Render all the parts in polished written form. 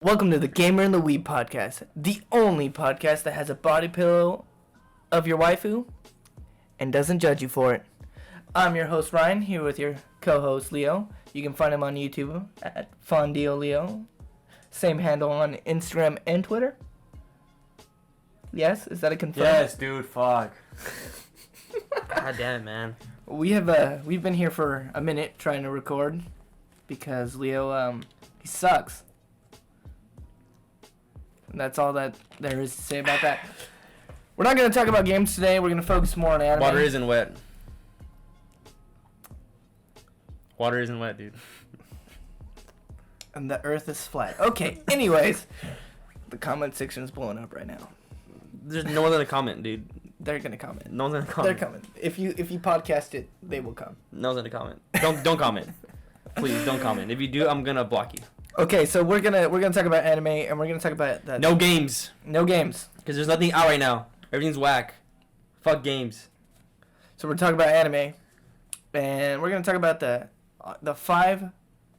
Welcome to the Gamer and the Weeb podcast, the only podcast that has a body pillow of your waifu and doesn't judge you for it. I'm your host Ryan, here with your co-host Leo. You can find him on YouTube at FondeoLeo. Same handle on Instagram and Twitter. Yes, is that a confirm? Yes, dude. Fuck. God damn it, man. We've been here for a minute trying to record because Leo he sucks. And that's all that there is to say about that. We're not going to talk about games today. We're going to focus more on anime. Water isn't wet. Water isn't wet, dude. And the earth is flat. Okay, anyways. The comment section is blowing up right now. There's no one's gonna comment, dude. They're going to comment. No one's gonna comment. They're coming. If you podcast it, they will come. No one's gonna comment. Don't comment. Please don't comment. If you do, I'm gonna block you. Okay, so we're gonna talk about anime, and we're gonna talk about that. No games. No games. Because there's nothing out right now. Everything's whack. Fuck games. So we're talking about anime, and we're gonna talk about the 5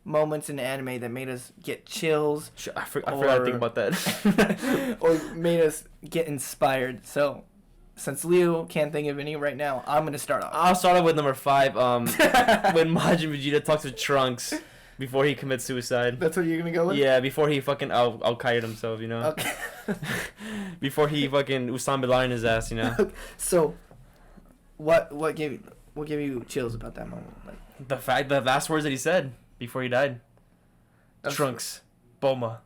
moments in anime that made us get chills. I forgot to think about that. Or made us get inspired. So, since Leo can't think of any right now, I'm gonna start off. I'll start off with number 5. When Majin Vegeta talks to Trunks before he commits suicide. That's what you're gonna go with? Yeah, before he fucking al-Qaeda himself, you know? Okay. Before he fucking Usama bin Laden his ass, you know? So, what gave you chills about that moment? Like, The last words that he said before he died. That's Trunks, Bulma,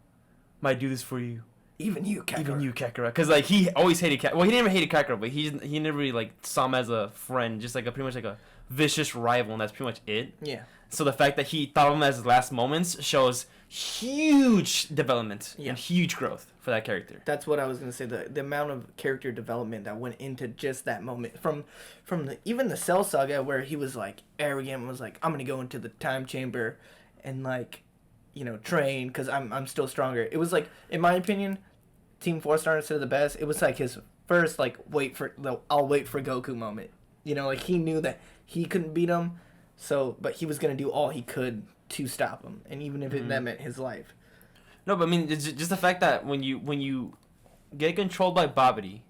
might do this for you. even you, Kakarot. Because, like, he always hated Kakarot. Well, he never hated Kakarot, but he never really, like, saw him as a friend. Just, like, pretty much like a vicious rival, and that's pretty much it. Yeah. So the fact that he thought of him as his last moments shows huge development and huge growth for that character. That's what I was gonna say. The amount of character development that went into just that moment, from even the Cell Saga, where he was like arrogant and was like, I'm gonna go into the time chamber and like, train because I'm still stronger. It was like, in my opinion, Team 4-Star instead of the best. It was like his first like I'll wait for Goku moment. Like he knew that he couldn't beat him. So, but he was gonna do all he could to stop him, and even if that meant his life. No, but I mean, it's just the fact that when you get controlled by Babidi,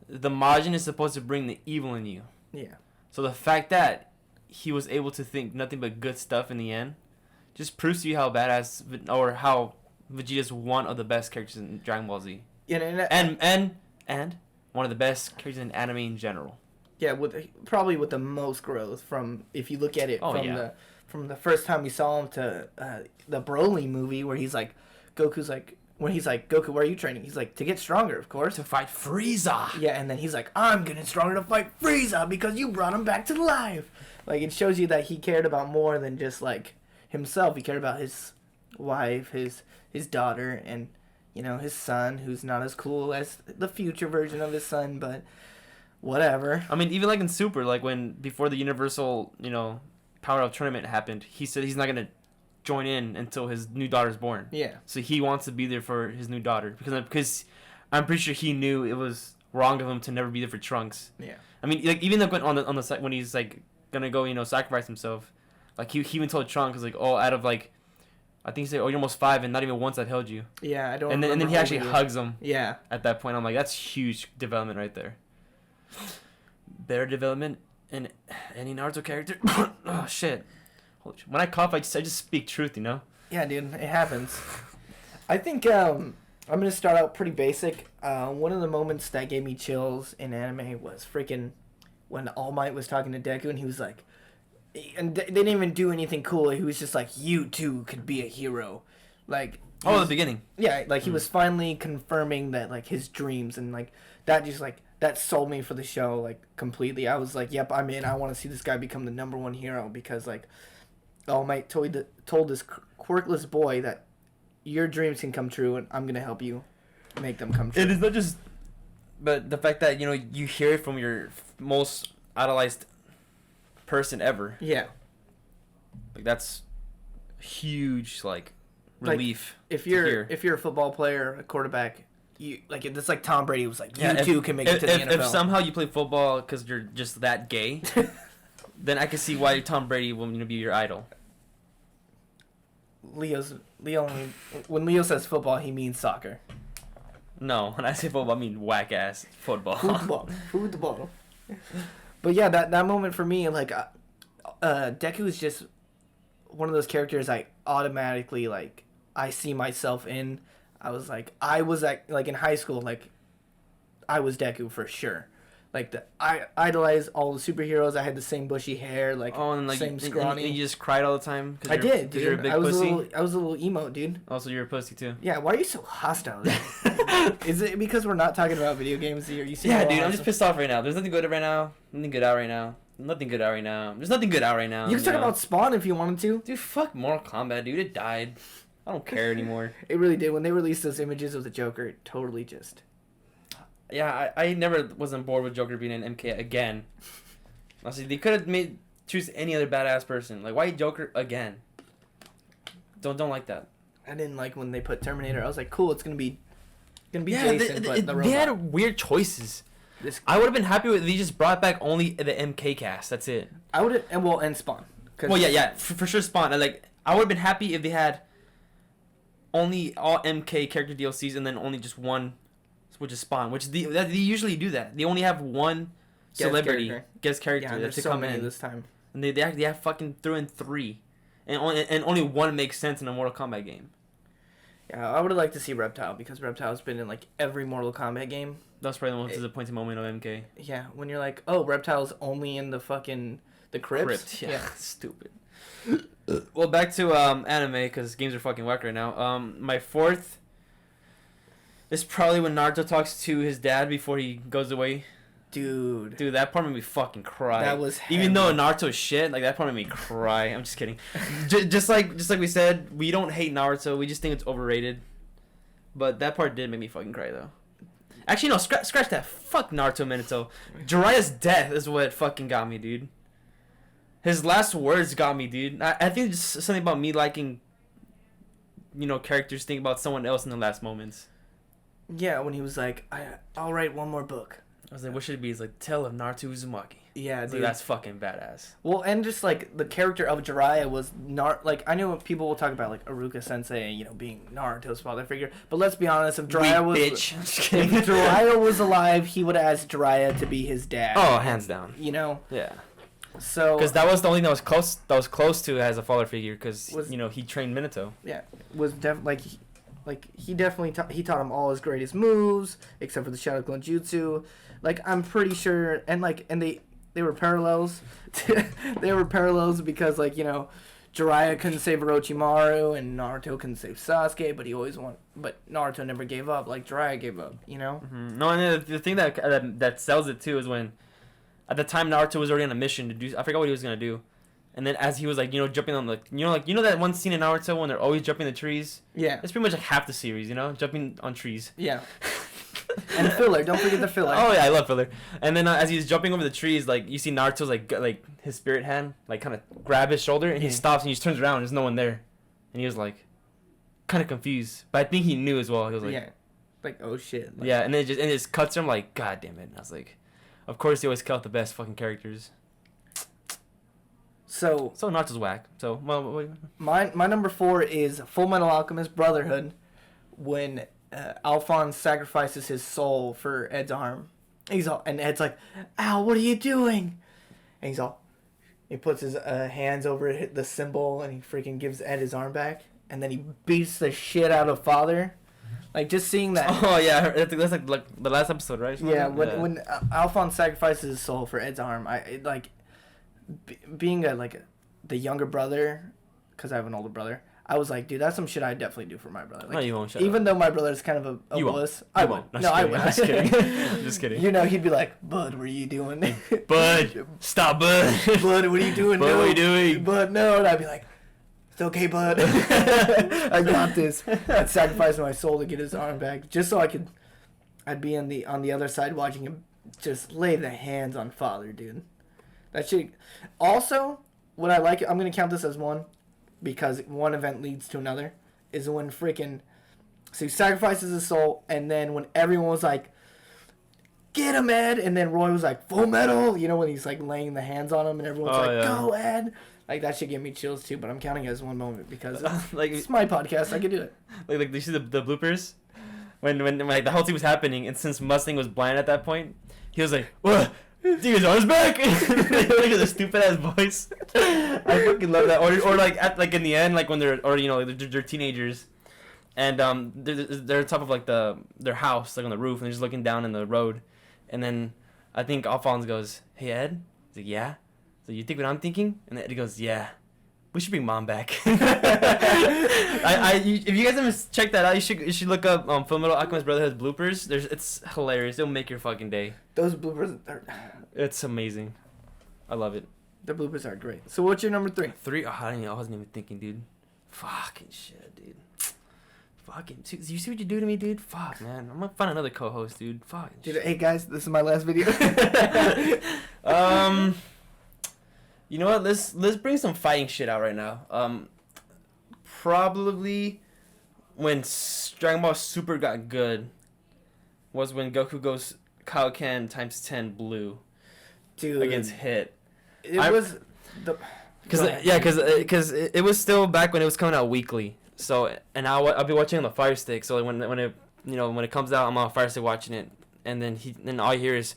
the Majin is supposed to bring the evil in you. Yeah. So the fact that he was able to think nothing but good stuff in the end, just proves to you how badass or how Vegeta's one of the best characters in Dragon Ball Z. Yeah, and one of the best characters in anime in general. Yeah, probably with the most growth from, if you look at it from the first time we saw him to the Broly movie where he's like, Goku's like, when he's like, Goku, where are you training? He's like, to get stronger, of course. To fight Frieza. Yeah, and then he's like, I'm getting stronger to fight Frieza because you brought him back to life. Like, it shows you that he cared about more than just like himself. He cared about his wife, his daughter, and his son, who's not as cool as the future version of his son, but whatever. I mean, even like in Super, like before the Universal, Power Up tournament happened, he said he's not gonna join in until his new daughter's born. Yeah. So he wants to be there for his new daughter because I'm pretty sure he knew it was wrong of him to never be there for Trunks. Yeah. I mean, like even like on the side when he's like gonna go, sacrifice himself, like he even told Trunks like, oh, out of like, I think he said, oh, you're almost 5 and not even once I'd held you. Yeah, I don't. And then he actually hugs him. Yeah. At that point, I'm like, that's huge development right there. Better development in any Naruto character. Oh shit! Holy shit. When I cough, I just speak truth, Yeah, dude, it happens. I think I'm gonna start out pretty basic. One of the moments that gave me chills in anime was freaking when All Might was talking to Deku, and he was like, and they didn't even do anything cool. He was just like, you too could be a hero, like. Oh, the beginning. Yeah, like he was finally confirming that like his dreams, and like that just like. That sold me for the show, like, completely. I was like, yep, I'm in. I want to see this guy become the #1 hero because, like, All Might told this quirkless boy that your dreams can come true, and I'm going to help you make them come true. It is not just... But the fact that, you hear it from your most idolized person ever. Yeah. Like, that's huge, like, relief like, if you're a football player, a quarterback... It's like Tom Brady was like, you too can make it to the NFL. If somehow you play football because you're just that gay, then I can see why Tom Brady will be your idol. Leo. When Leo says football, he means soccer. No, when I say football, I mean whack ass football. Football. But yeah, that moment for me, like, Deku is just one of those characters I automatically like. I see myself in. I was like in high school, like, I was Deku for sure. Like, I idolized all the superheroes. I had the same bushy hair, like, and like same scrawny. And you just cried all the time. I did, dude. You're a big I was pussy. I was a little emo, dude. Also, you're a pussy too. Yeah, why are you so hostile? Is it because we're not talking about video games here? Yeah, dude, I'm just pissed off right now. There's nothing good right now. Nothing good out right now. Nothing good out right now. There's nothing good out right now. You can talk about Spawn if you wanted to. Dude, fuck Mortal Kombat, dude. It died. I don't care anymore. It really did. When they released those images of the Joker, it totally just... Yeah, I never was on board with Joker being an MK again. Honestly, they could have choose any other badass person. Like, why Joker again? Don't like that. I didn't like when they put Terminator. I was like, cool, it's gonna be yeah, Jason, but the robot. They had weird choices. I would have been happy with if they just brought back only the MK cast. That's it. I would have, and Spawn. Well, yeah, for sure Spawn. I would have been happy if they had only all MK character DLCs and then only just one, which is Spawn. They usually do that. They only have one celebrity guest character yeah, to so come many in this time. And they fucking threw in 3, and only one makes sense in a Mortal Kombat game. Yeah, I would have liked to see Reptile because Reptile's been in like every Mortal Kombat game. That's probably the most disappointing moment of MK. Yeah, when you're like, oh, Reptile's only in the crypt. Yeah, stupid. Well, back to anime because games are fucking whack right now. My fourth is probably when Naruto talks to his dad before he goes away. Dude, that part made me fucking cry. That was even though Naruto's shit, like that part made me cry. I'm just kidding. just like we said, we don't hate Naruto. We just think it's overrated. But that part did make me fucking cry though. Actually, no, scratch that. Fuck Naruto Minato. Jiraiya's death is what fucking got me, dude. His last words got me, dude. I think it's something about me liking, characters think about someone else in the last moments. Yeah, when he was like, I'll write one more book. I was like, what should it be? It's like, Tale of Naruto Uzumaki. Yeah, dude. Like, that's fucking badass. Well, and just, like, the character of Jiraiya was like, I know people will talk about, like, Iruka Sensei, being Naruto's father figure, but let's be honest, if Jiraiya was... bitch. If Jiraiya was alive, he would have asked Jiraiya to be his dad. Oh, hands down. Yeah. So... Because that was the only thing that was close to as a father figure, because, he trained Minato. Yeah. Was definitely, he definitely he taught him all his greatest moves, except for the Shadow Clone Jutsu. Like, I'm pretty sure, and they were parallels. They were parallels because, Jiraiya couldn't save Orochimaru, and Naruto couldn't save Sasuke, but Naruto never gave up, like Jiraiya gave up, Mm-hmm. No, and the thing that sells it, too, is when, at the time, Naruto was already on a mission to do, I forgot what he was going to do. And then as he was, jumping on, that one scene in Naruto when they're always jumping the trees? Yeah. It's pretty much, half the series, jumping on trees. Yeah. And filler, don't forget the filler. Oh yeah, I love filler. And then as he's jumping over the trees, you see Naruto's like his spirit hand kind of grab his shoulder, and he stops and he just turns around. And there's no one there, and he was kind of confused, but I think he knew as well. He was like, oh shit. Yeah, and then it just cuts him god damn it. And I was like, of course they always cut the best fucking characters. So Naruto's whack. So my number 4 is Full Metal Alchemist Brotherhood, when Alphonse sacrifices his soul for Ed's arm. And Ed's like, "Ow, what are you doing?" And he puts his hands over the symbol, and he freaking gives Ed his arm back, and then he beats the shit out of Father. Like, just seeing that. Oh yeah, that's like the last episode, right? Yeah, when Alphonse sacrifices his soul for Ed's arm, being the younger brother, because I have an older brother, I was like, dude, that's some shit I'd definitely do for my brother. No, you won't. Even though my brother's kind of a wuss. I won't. No, I won't. I'm just kidding. I'm just kidding. He'd be like, Bud, what are you doing? Bud, stop, Bud. Bud, what are you doing? Bud, no. what are you doing? Bud, no. And I'd be like, it's okay, Bud. I got this. I'd sacrifice my soul to get his arm back, just so I'd be on the other side watching him just lay the hands on Father, dude. That shit. Also, what I like, I'm going to count this as one, because one event leads to another, is when so he sacrifices his soul, and then when everyone was like, get him, Ed, and then Roy was like, Full Metal, when he's laying the hands on him, and everyone's go, Ed. Like that should give me chills too, but I'm counting it as one moment because like it's my podcast. I can do it. Like you see the bloopers when like the whole thing was happening, and since Mustang was blind at that point, he was like, "What? Dude's on his back!" Look at the stupid ass voice. I fucking love that. Or like at in the end, like when they're they're teenagers, and they're on top of like their house, like on the roof, and they're just looking down in the road, and then I think Alphonse goes, "Hey Ed," he's like, "Yeah." So you think what I'm thinking? And Eddie goes, "Yeah, we should bring Mom back." If you guys haven't checked that out, you should look up Fullmetal Alchemist Brotherhood's bloopers. It's hilarious. It'll make your fucking day. Those bloopers are... It's amazing. I love it. The bloopers are great. So what's your number 3? 3? Oh, I wasn't even thinking, dude. Fucking shit, dude. Fucking. You see what you do to me, dude? Fuck, man. I'm gonna find another co-host, dude. Fuck. Dude, hey guys, this is my last video. You know what? Let's bring some fighting shit out right now. Probably when Dragon Ball Super got good was when Goku goes Kaioken times 10 blue, dude, against Hit. It was the because it was still back when it was coming out weekly. So and I'll be watching on the Fire Stick. So when it comes out, I'm on Fire Stick watching it, and then all I hear is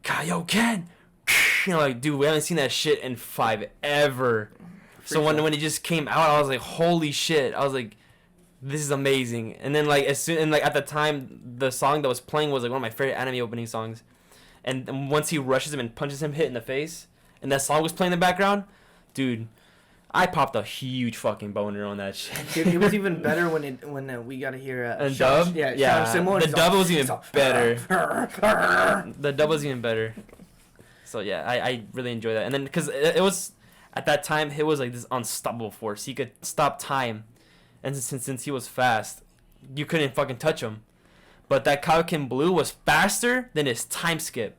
Kaioken. Like, dude, we haven't seen that shit in 5 ever. So when it just came out, I was like, holy shit. I was like, this is amazing. And then like at the time, the song that was playing was like one of my favorite anime opening songs. And once he rushes him and punches him, Hit in the face, and that song was playing in the background, dude, I popped a huge fucking boner on that shit. Dude, it was even better when we got to hear dub. Yeah. The dub was even better. The dub was even better. So yeah, I really enjoy that. And then because it was at that time, Hit was like this unstoppable force. He could stop time, and since he was fast, you couldn't fucking touch him. But that Kaioken Blue was faster than his time skip.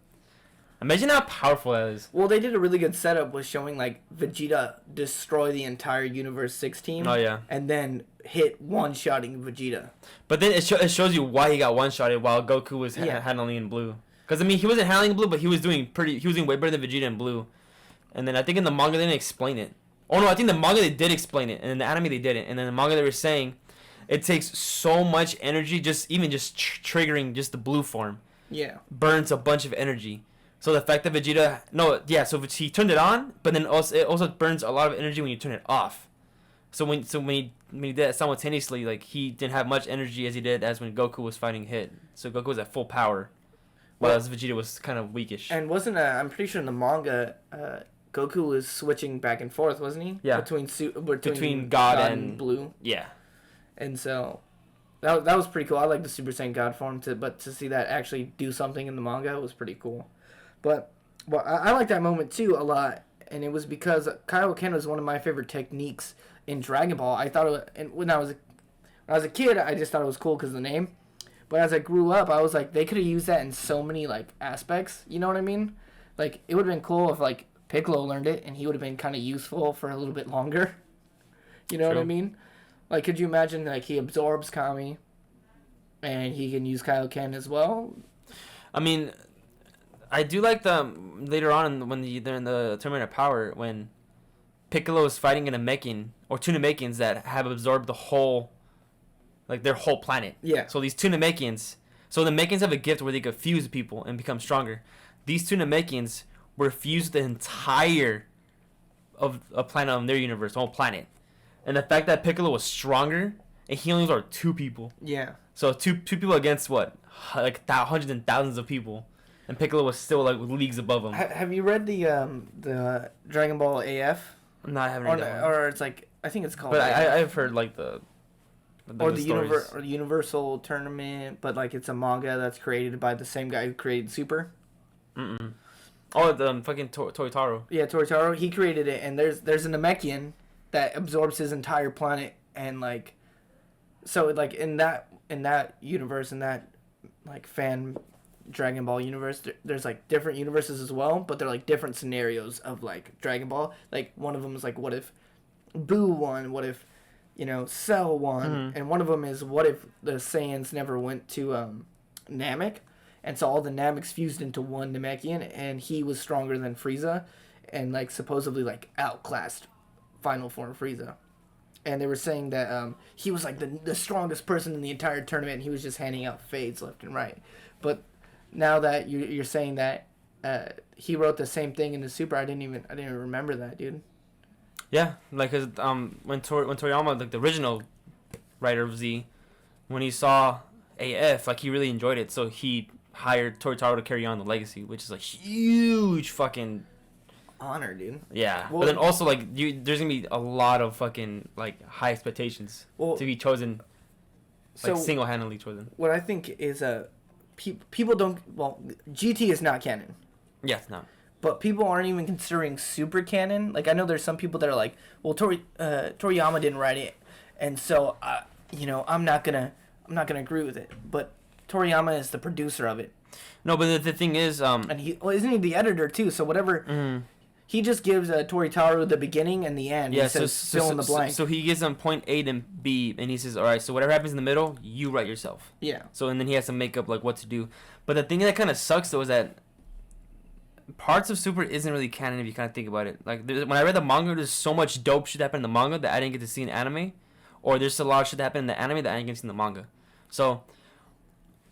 Imagine how powerful that is. Well, they did a really good setup with showing like Vegeta destroy the entire Universe 6 team. Oh yeah. And then Hit one-shotting Vegeta. But then it shows you why he got one-shotted while Goku was handling in blue. Because I mean, he wasn't handling blue, but he was doing way better than Vegeta in blue. And then I think in the manga they didn't explain it. Oh no, I think the manga they did explain it, and in the anime they didn't. And then the manga they were saying it takes so much energy, just triggering just the blue form. Yeah. Burns a bunch of energy. So the fact that Vegeta, so he turned it on, but then it also burns a lot of energy when you turn it off. So when he did it simultaneously, like he didn't have much energy as he did as when Goku was fighting Hit. So Goku was at full power, whereas Vegeta was kind of weakish. And I'm pretty sure in the manga, Goku was switching back and forth, wasn't he? Yeah. Between God and Blue. Yeah. And so that was pretty cool. I like the Super Saiyan God form but to see that actually do something in the manga was pretty cool. But I like that moment too a lot, and it was because Kaioken was one of my favorite techniques in Dragon Ball. I thought it was, and when I was a kid, I just thought it was cool because of the name. But as I grew up, I was like, they could have used that in so many like aspects. You know what I mean? Like it would have been cool if like Piccolo learned it, and he would have been kind of useful for a little bit longer. You know what I mean? Like, could you imagine like he absorbs Kami, and he can use Kaioken as well? I mean, I do like the later on when they're in the Tournament of Power when Piccolo is fighting in a Namekian or two Namekians that have absorbed the whole, like their whole planet. Yeah. So these two Namekians, so the Namekians have a gift where they could fuse people and become stronger. These two Namekians were fused the entire of a planet of their universe, the whole planet, and the fact that Piccolo was stronger and he only absorbed 2 people. Yeah. So two people against what, like hundreds and thousands of people. And Piccolo was still like leagues above him. Have you read the Dragon Ball AF? No, I haven't read that one. Or it's like, I think it's called. But I've heard like the Universal Tournament, but like it's a manga that's created by the same guy who created Super. Oh, the fucking Toritaro. Yeah, Toritaro. He created it, and there's a Namekian that absorbs his entire planet, and like, so like in that universe, in that like fan Dragon Ball universe, there's like different universes as well, but they're like different scenarios of like Dragon Ball. Like one of them is like, what if Boo won? What if Cell won? And one of them is, what if the Saiyans never went to Namek, and so all the Nameks fused into one Namekian, and he was stronger than Frieza, and like supposedly like outclassed Final Form Frieza. And they were saying that he was like the strongest person in the entire tournament, and he was just handing out fades left and right. But now that you're saying that he wrote the same thing in the Super, I didn't even remember that, dude. Yeah, like cause when Toriyama, like the original writer of Z, when he saw AF, like he really enjoyed it, so he hired Toritaro to carry on the legacy, which is a huge fucking honor, dude. Yeah, well, but then also like there's gonna be a lot of fucking like high expectations to be chosen, like single-handedly chosen. What I think is people don't. Well, GT is not canon. Yeah, it's not. But people aren't even considering super canon. Like I know there's some people that are like, well, Toriyama didn't write it, and so I'm not gonna agree with it. But Toriyama is the producer of it. No, but the thing is, and isn't he the editor too? So whatever. Mm-hmm. He just gives Toritaro the beginning and the end. Yeah, he says, fill in the blank. So he gives them point A and B, and he says, all right, so whatever happens in the middle, you write yourself. Yeah. So, and then he has to make up, like, what to do. But the thing that kind of sucks, though, is that parts of Super isn't really canon if you kind of think about it. Like, when I read the manga, there's so much dope shit that happened in the manga that I didn't get to see in anime. Or there's a lot of shit that happened in the anime that I didn't get to see in the manga. So,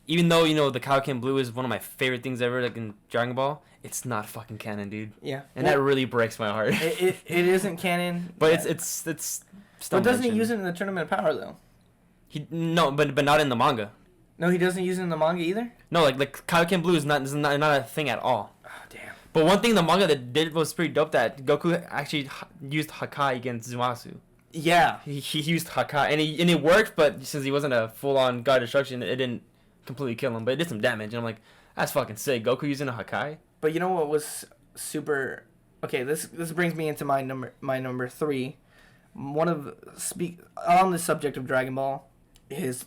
even though, the Kaioken Blue is one of my favorite things ever, like, in Dragon Ball, it's not fucking canon, dude. Yeah. And that really breaks my heart. It isn't canon. But it's But doesn't he use it in the Tournament of Power, though? No, but not in the manga. No, he doesn't use it in the manga either? No, like Kaioken Blue is not a thing at all. Oh, damn. But one thing the manga that did was pretty dope, that Goku actually used Hakai against Zumasu. Yeah. He used Hakai, and it worked, but since he wasn't a full-on God Destruction, it didn't completely kill him, but it did some damage, and I'm like, that's fucking sick. Goku using a Hakai? But you know what was super... Okay, this brings me into my number 3. On the subject of Dragon Ball, his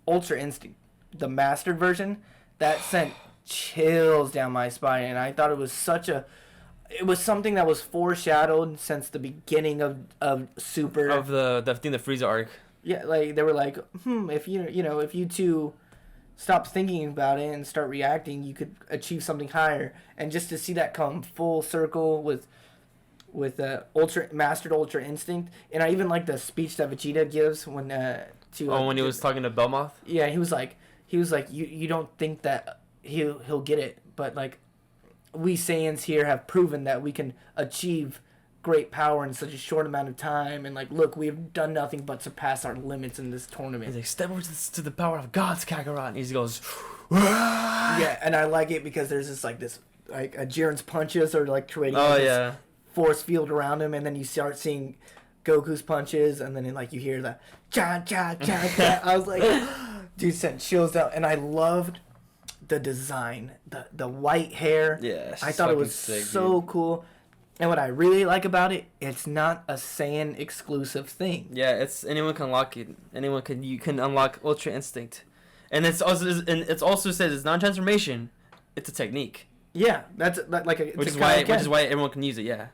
Ultra Instinct, the mastered version, that sent chills down my spine, and I thought it was something that was foreshadowed since the beginning of Super. Of the Frieza arc. Yeah, like they were like, if you two stop thinking about it and start reacting, you could achieve something higher. And just to see that come full circle with mastered Ultra Instinct, and I even like the speech that Vegeta gives when when he was talking to Belmoth. Yeah, he was like you don't think that he'll get it, but like we Saiyans here have proven that we can achieve great power in such a short amount of time, and like look, we have done nothing but surpass our limits in this tournament. He's like, step over to the power of God's Kakarot, and he goes yeah, and I like it because there's this like Jiren's punches are like creating this force field around him, and then you start seeing Goku's punches, and then you hear the cha cha cha cha. I was like, dude, sent chills down, and I loved the design, the white hair. Yeah, I thought it was sick, so cool. And what I really like about it, it's not a Saiyan exclusive thing. Yeah, it's anyone can unlock it. You can unlock Ultra Instinct, and it's also says it's not a transformation, it's a technique. Yeah, which is why everyone can use it. Yeah,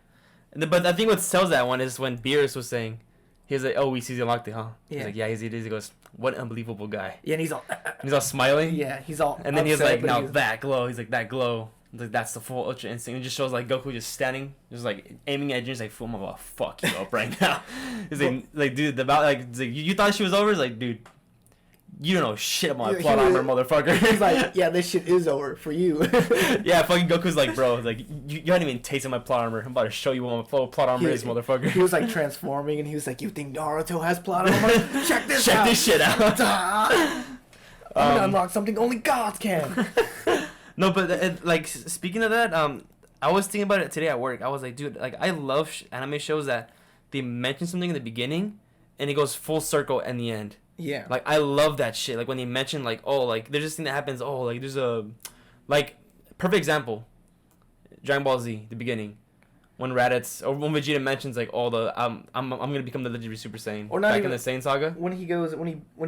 but I think what sells that one is when Beerus was saying, he was like, "Oh, we see unlocked it, huh?" Yeah. He's like, "Yeah, he goes, "What an unbelievable guy." Yeah, and he's all smiling. Yeah, he's all. And then he's like, "Now that glow." He's like, "That glow." Like, that's the full Ultra Instinct. It just shows like Goku just standing, just like aiming at Jiren's like, "Fool, I'm about to fuck you up right now." He's like, dude, you thought she was over? It's like, dude, you don't know shit about my plot armor, motherfucker. He's like, yeah, this shit is over for you. Yeah, fucking Goku's like, bro, like you haven't even tasted my plot armor. I'm about to show you what my plot armor is, motherfucker. He was like transforming, and he was like, "You think Naruto has plot armor? Check this shit out. I'm gonna unlock something only gods can." No, but like speaking of that, I was thinking about it today at work. I was like, dude, like I love anime shows that they mention something in the beginning, and it goes full circle in the end. Yeah. Like I love that shit. Like when they mention like, oh, like there's this thing that happens. Oh, like there's a, like, perfect example. Dragon Ball Z, the beginning, when Raditz or when Vegeta mentions like all the I'm gonna become the legendary Super Saiyan. Or not back even in the Saiyan saga. When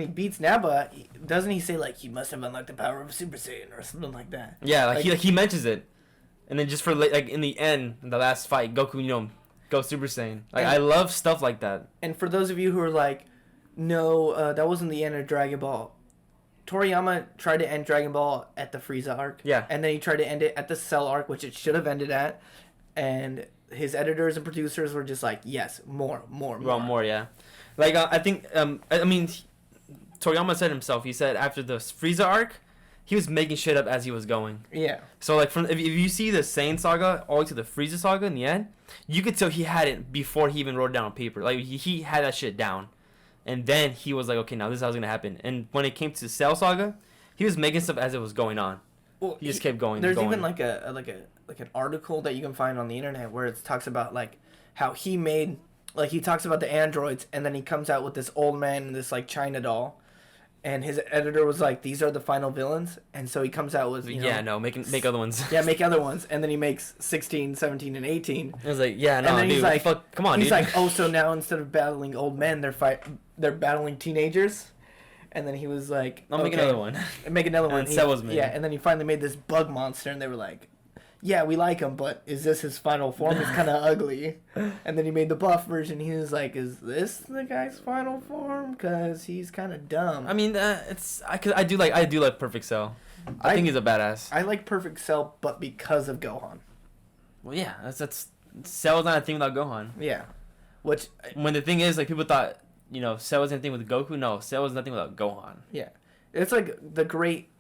he beats Nappa, doesn't he say like he must have unlocked the power of Super Saiyan or something like that? Yeah, like he mentions it, and then just for like in the end, in the last fight, Goku go Super Saiyan. Like I love stuff like that. And for those of you who are like, no, that wasn't the end of Dragon Ball. Toriyama tried to end Dragon Ball at the Frieza arc. Yeah. And then he tried to end it at the Cell arc, which it should have ended at. and his editors and producers were just like, yes, more. Well, more, yeah. Like I think I mean, Toriyama said himself. He said after the Frieza arc, he was making shit up as he was going. Yeah. So like from if you see the Saiyan saga all the way to the Frieza saga in the end, you could tell he had it before he even wrote it down on paper. Like he had that shit down, and then he was like, okay, now this is how it's gonna happen. And when it came to Cell saga, he was making stuff as it was going on. Well, he just kept going. There's going. even like an article that you can find on the internet where it talks about like how he made, like he talks about the androids, and then he comes out with this old man and this like China doll, and his editor was like, these are the final villains, and so he comes out with make other ones. Yeah, make other ones, and then he makes 16, 17, and 18. I was like, yeah, no, and then dude, he's like, fuck, come on, he's dude. like, oh, so now instead of battling old men, they're battling teenagers. And then he was like, I'll make another one. Make another one. And Cell was made. Yeah, and then he finally made this bug monster, and they were like, yeah, we like him, but is this his final form? He's kind of ugly. And then he made the buff version. He was like, is this the guy's final form? Because he's kind of dumb. I mean, I do like Perfect Cell. I think he's a badass. I like Perfect Cell, but because of Gohan. Well, yeah, that's Cell's not a thing without Gohan. Yeah, which when the thing is, like, people thought, Cell was anything with Goku. No, Cell was nothing without Gohan. Yeah, it's like the great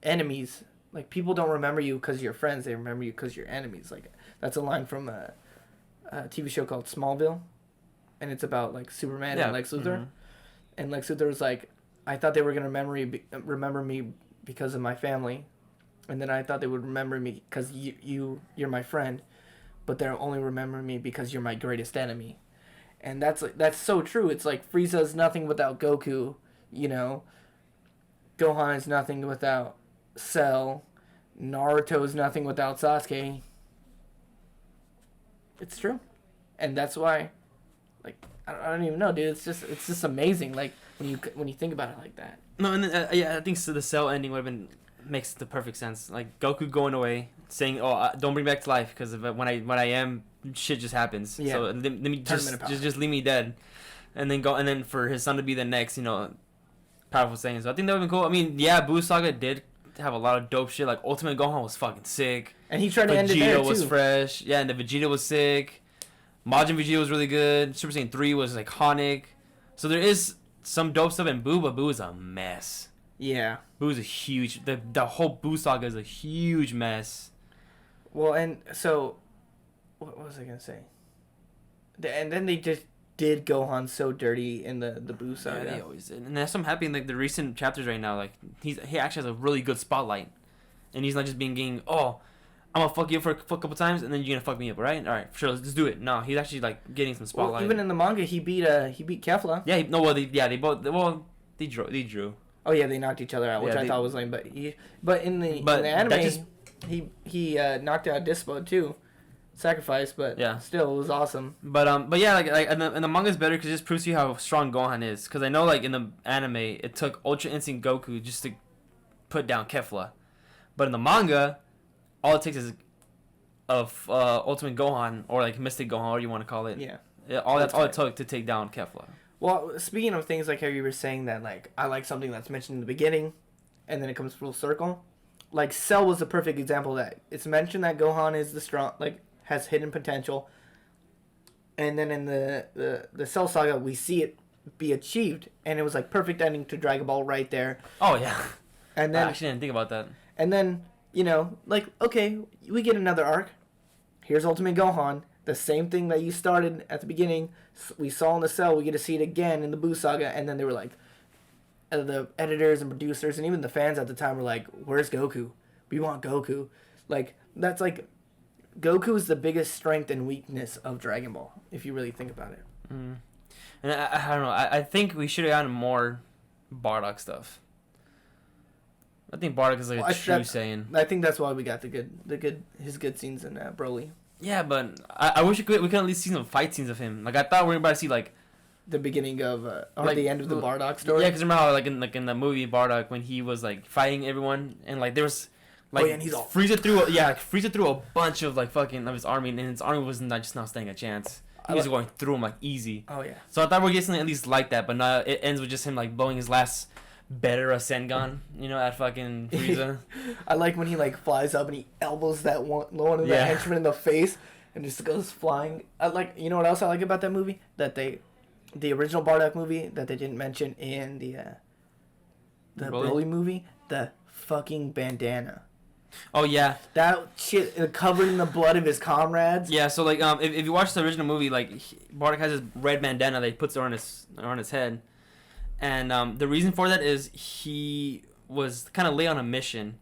enemies. Like, people don't remember you because you're friends. They remember you because you're enemies. Like, that's a line from a TV show called Smallville, and it's about like Superman and Lex Luthor. Mm-hmm. And Lex Luthor was like, I thought they were gonna remember me because of my family, and then I thought they would remember me because you're my friend, but they'll only remember me because you're my greatest enemy. And that's so true. It's like Frieza's nothing without Goku, Gohan is nothing without Cell, Naruto is nothing without Sasuke. It's true, and that's why, like, I don't even know, dude. It's just amazing, like when you think about it like that. No, and then, I think the Cell ending would have makes the perfect sense. Like Goku going away, saying, "Oh, don't bring me back to life because when I am, shit just happens. Yeah. So let me just leave me dead, and then for his son to be the next, powerful Saiyan. So I think that would be cool. I mean, yeah, Buu Saga did have a lot of dope shit. Like Ultimate Gohan was fucking sick, and he tried to end it there too. Vegeta was fresh. Yeah, and the Vegeta was sick. Majin Vegeta was really good. Super Saiyan 3 was iconic. So there is some dope stuff in Buu, but Buu is a mess. Yeah. Buu is a huge... The whole Buu Saga is a huge mess. Well, and so... What was I going to say? And then they just did Gohan so dirty in the Buu Saga. Yeah, they always did. And that's what I'm happy in the recent chapters right now. Like, he actually has a really good spotlight. And he's not just getting, I'm gonna fuck you for a couple times, and then you're gonna fuck me up, right? All right, sure, let's do it. No, he's actually getting some spotlight. Well, even in the manga, he beat Kefla. Yeah, they drew. Oh yeah, they knocked each other out, which I thought was lame. But in the anime, he knocked out Dispo too, sacrifice. But yeah, still, it was awesome. But yeah, like and the manga's better because it just proves to you how strong Gohan is. Because I know in the anime, it took Ultra Instinct Goku just to put down Kefla, but in the manga, all it takes is Ultimate Gohan or Mystic Gohan, or you want to call it. Yeah. That's all it took to take down Kefla. Well, speaking of things like how you were saying that, I like something that's mentioned in the beginning, and then it comes full circle. Cell was a perfect example of that. It's mentioned that Gohan is the strong, has hidden potential, and then in the Cell Saga, we see it be achieved, and it was perfect ending to Dragon Ball right there. Oh yeah. And then I actually didn't think about that. And then okay, we get another arc. Here's Ultimate Gohan. The same thing that you started at the beginning, we saw in the Cell, we get to see it again in the Buu Saga, and then they were the editors and producers and even the fans at the time were like, where's Goku? We want Goku. That's Goku is the biggest strength and weakness of Dragon Ball, if you really think about it. Mm. And I don't know, I think we should have gotten more Bardock stuff. I think Bardock is a true Saiyan. I think that's why we got his good scenes in Broly. Yeah, but I wish we could at least see some fight scenes of him. I thought we were about to see the beginning of or the end of the Bardock story. Yeah, because remember how in the movie Bardock when he was fighting everyone and there was and he's all Frieza threw a bunch of fucking of his army, and his army was not standing a chance. He was going through them easy. Oh yeah. So I thought we were getting something at least like that, but no, it ends with just him blowing his last better Rasengan, you know, at fucking Frieza. I like when he like flies up and he elbows that one of the Yeah. henchmen in the face and just goes flying. I like, you know what else I like about that movie? That the original Bardock movie that they didn't mention in the Broly movie, the fucking bandana. Oh yeah, That shit covered in the blood of his comrades. yeah. So like, if you watch the original movie, like Bardock has this red bandana that he puts on his head, and the reason for that is he was kind of late on a mission,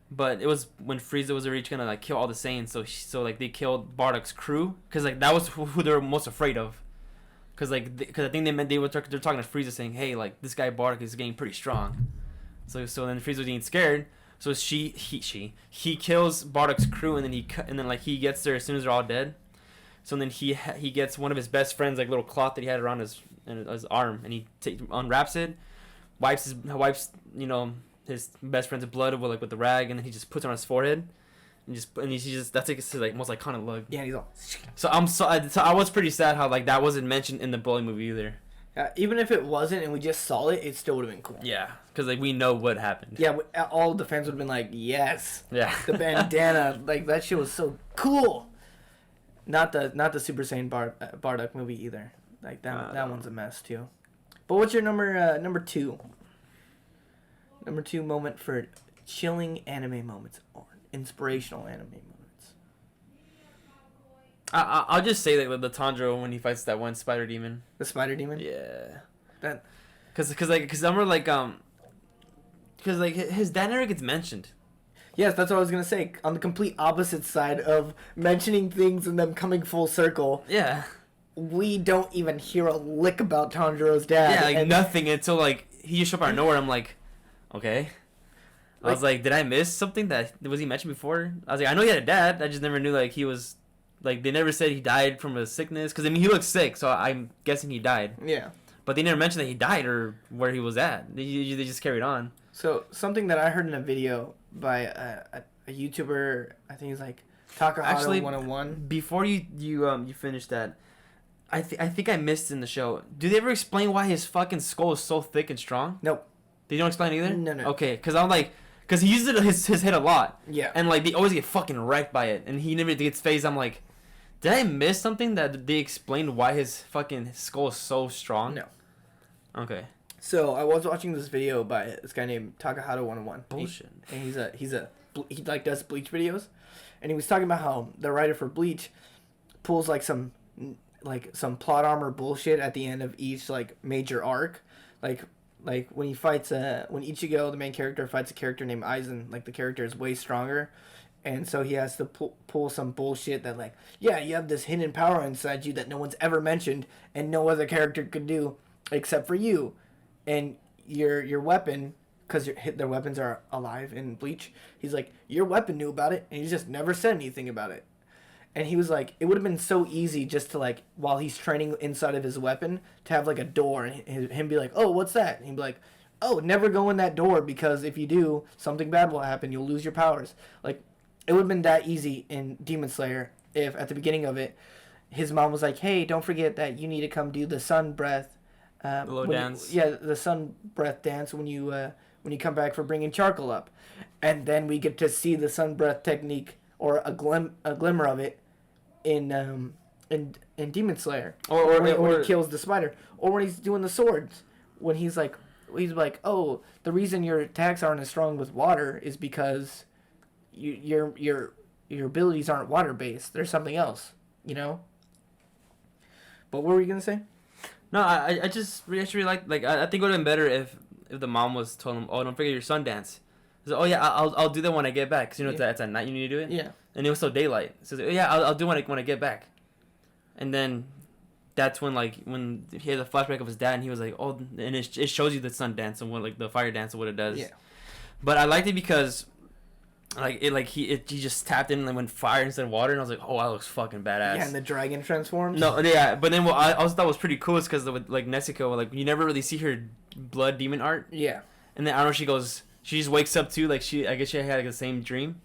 but it was when Frieza was already gonna like kill all the Saiyans, so like they killed Bardock's crew, cause like that was who they were most afraid of, cause I think they're talking to Frieza saying, hey, like this guy Bardock is getting pretty strong, so then Frieza was getting scared. So he kills Bardock's crew, and then like he gets there as soon as they're all dead. So then he gets one of his best friends, like little cloth that he had around his arm, and he unwraps it, wipes you know his best friend's blood with the rag, and then he just puts it on his forehead, and he just that's like his like most iconic look. Yeah, he's all. So I was pretty sad how like that wasn't mentioned in the Broly movie either. Even if it wasn't and we just saw it, it still would have been cool. Yeah, because like we know what happened. Yeah, all the fans would have been like, yes. Yeah. The bandana, like that shit was so cool. Not the Super Saiyan Bardock movie either. Like that one's a mess too. But what's your number two? Number two moment for chilling anime moments or inspirational anime moments. I'll just say that with the Tanjiro when he fights that one spider demon. The spider demon. Yeah. That. Cause I remember cause like his dad never gets mentioned. Yes, that's what I was gonna say. On the complete opposite side of mentioning things and them coming full circle, Yeah. we don't even hear a lick about Tanjiro's dad. Yeah, like and nothing until like he just showed up out of nowhere. I'm like, okay. I was like, did I miss something that was he mentioned before? I was like, I know he had a dad. I just never knew like he was, like they never said he died from a sickness. Cause I mean he looks sick, so I'm guessing he died. Yeah. But they never mentioned that he died or where he was at. They just carried on. So something that I heard in a video by a YouTuber, I think he's like Takahata Actually, 101. Before you finish that, I think I missed in the show. Do they ever explain why his fucking skull is so thick and strong? Nope. They don't explain either? No. Okay, because I'm like, because he uses his head a lot. Yeah. And like, they always get fucking wrecked by it. And he never gets phased. I'm like, did I miss something that they explained why his fucking skull is so strong? No. Okay. So I was watching this video by this guy named Takahata 101. Bullshit. And he like does Bleach videos, and he was talking about how the writer for Bleach pulls like some plot armor bullshit at the end of each like major arc, like when he fights when Ichigo, the main character, fights a character named Aizen, like the character is way stronger, and so he has to pull some bullshit that like, yeah, you have this hidden power inside you that no one's ever mentioned and no other character could do except for you, and your weapon, because their weapons are alive in Bleach, he's like, your weapon knew about it and he just never said anything about it. And he was like, it would have been so easy just to like, while he's training inside of his weapon, to have like a door and him be like, oh, what's that? And he'd be like, oh, never go in that door, because if you do, something bad will happen, you'll lose your powers. Like, it would have been that easy in Demon Slayer if at the beginning of it his mom was like, hey, don't forget that you need to come do the sun breath dance. the sun breath dance when you come back for bringing charcoal up, and then we get to see the sun breath technique or a glimmer of it in Demon Slayer, or when he kills the spider, or when he's doing the swords, when he's like, oh, the reason your attacks aren't as strong with water is because your abilities aren't water based. There's something else, you know. But what were you gonna say? No, I just really like I think it would have been better if the mom was told him, oh, don't forget your sun dance. He's like, oh yeah, I'll do that when I get back, cause you know it's at night you need to do it. Yeah. And it was still daylight. So oh, yeah, I'll do it when I get back. And then that's when he had a flashback of his dad, and he was like, oh, and it shows you the sun dance and what like the fire dance and what it does. Yeah. But I liked it because he just tapped in and went fire instead of water, and I was like, oh, that looks fucking badass. Yeah, and the dragon transforms. No, yeah, but then what I also thought was pretty cool is because with like Nezuko, like you never really see her blood demon art. Yeah. And then I don't know, she just wakes up too, like I guess she had like the same dream,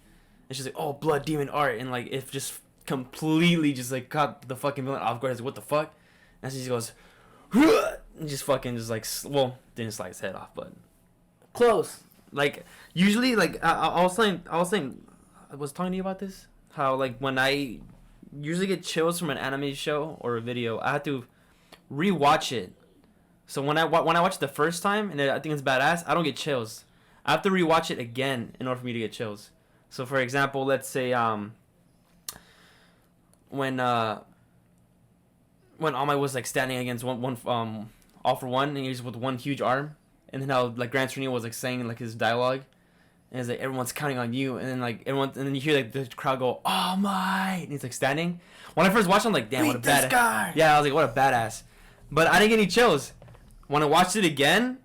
and she's like, oh, blood demon art, and like it just completely just like caught the fucking villain off guard. Like, what the fuck? And she just goes, and just fucking just like didn't slice his head off, but close. Like usually, like I was saying, I was talking to you about this. How like when I usually get chills from an anime show or a video, I have to rewatch it. So when I watch it the first time and I think it's badass, I don't get chills. I have to rewatch it again in order for me to get chills. So for example, let's say when All Might was like standing against one All for One, and he's with one huge arm, and then how like Gran Torino was like saying like his dialogue, and it's like everyone's counting on you, and then like everyone, and then you hear like the crowd go, "Oh my!" and he's like standing. When I first watched, I'm like, "Damn, what a badass!" Guy. Yeah, I was like, "What a badass!" But I didn't get any chills. When I watched it again,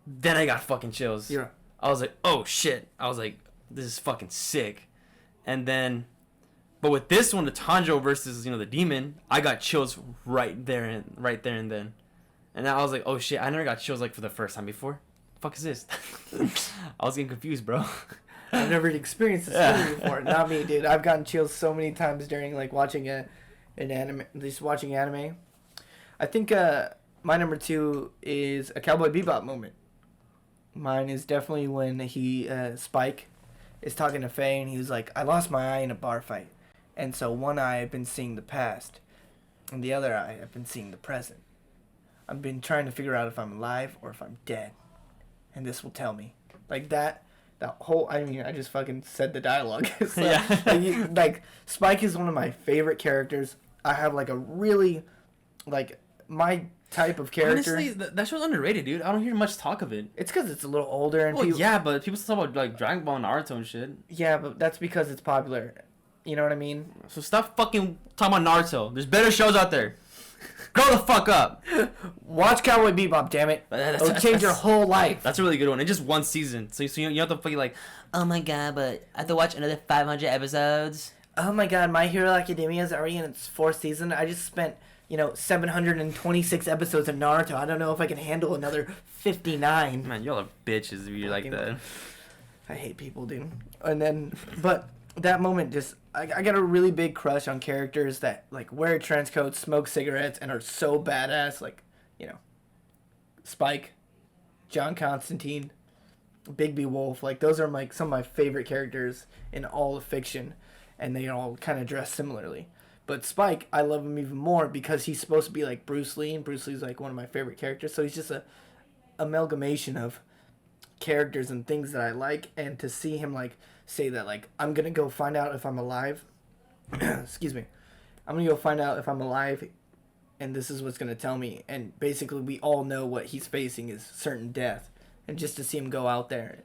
then I got fucking chills. Yeah. I was like, "Oh shit!" I was like, "This is fucking sick," and then. But with this one, the Tanjiro versus the demon, I got chills right there and then, and I was like, oh shit, I never got chills like for the first time before. The fuck is this? I was getting confused, bro. I've never experienced this feeling before. Not me, dude. I've gotten chills so many times during like watching an anime, just watching anime. I think my number 2 is a Cowboy Bebop moment. Mine is definitely when Spike is talking to Faye and he was like, I lost my eye in a bar fight. And so one eye I've been seeing the past, and the other eye I've been seeing the present. I've been trying to figure out if I'm alive or if I'm dead, and this will tell me. Like that whole. I mean, I just fucking said the dialogue. So, yeah. like Spike is one of my favorite characters. I have like a really, like my type of character. Honestly, that show's underrated, dude. I don't hear much talk of it. It's because it's a little older and Well, people. yeah, but people still talk about like Dragon Ball and Naruto and shit. Yeah, but that's because it's popular. You know what I mean? So stop fucking talking about Naruto. There's better shows out there. Grow the fuck up. Watch Cowboy Bebop, damn it. It'll change your whole life. That's a really good one. It's just one season. So you don't have to fucking like, oh my god, but I have to watch another 500 episodes. Oh my god, My Hero Academia is already in its 4th season. I just spent, 726 episodes of Naruto. I don't know if I can handle another 59. Man, y'all are bitches if you're like that. I hate people, dude. And then, but that moment just, I got a really big crush on characters that, like, wear trench coats, smoke cigarettes, and are so badass. Like, Spike, John Constantine, Bigby Wolf. Like, those are, like, some of my favorite characters in all of fiction. And they all kind of dress similarly. But Spike, I love him even more because he's supposed to be like Bruce Lee. And Bruce Lee's, like, one of my favorite characters. So he's just a amalgamation of characters and things that I like. And to see him, like, say that, like, I'm going to go find out if I'm alive. Excuse me. I'm going to go find out if I'm alive, and this is what's going to tell me. And basically, we all know what he's facing is certain death. And just to see him go out there